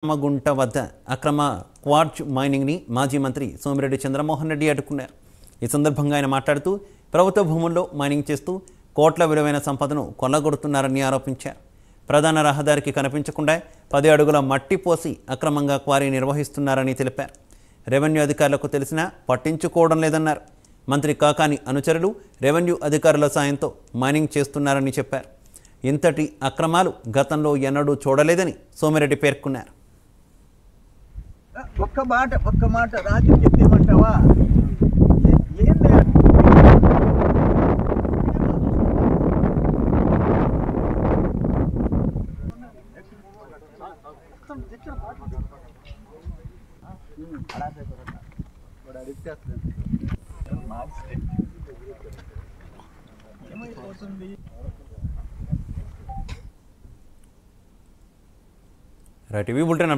రామగుంట వద్ద అక్రమ క్వార్జ్ మైనింగ్ని మాజీ మంత్రి సోమిరెడ్డి చంద్రమోహన్ రెడ్డి అడ్డుకున్నారు. ఈ సందర్భంగా ఆయన మాట్లాడుతూ ప్రభుత్వ భూముల్లో మైనింగ్ చేస్తూ కోట్ల విలువైన సంపదను కొల్లగొడుతున్నారని ఆరోపించారు. ప్రధాన రహదారికి కనిపించకుండా 10 అడుగుల మట్టి పోసి అక్రమంగా క్వారీ నిర్వహిస్తున్నారని తెలిపారు. రెవెన్యూ అధికారులకు తెలిసినా పట్టించుకోవడం లేదన్నారు. మంత్రి కాకాని అనుచరులు రెవెన్యూ అధికారుల సాయంతో మైనింగ్ చేస్తున్నారని చెప్పారు. ఇంతటి అక్రమాలు గతంలో ఎన్నడూ చూడలేదని సోమిరెడ్డి పేర్కొన్నారు. ఒక్క మాట రాత్రి చెప్తేమంటావా? రైట్, ఇవి బులెటిన్.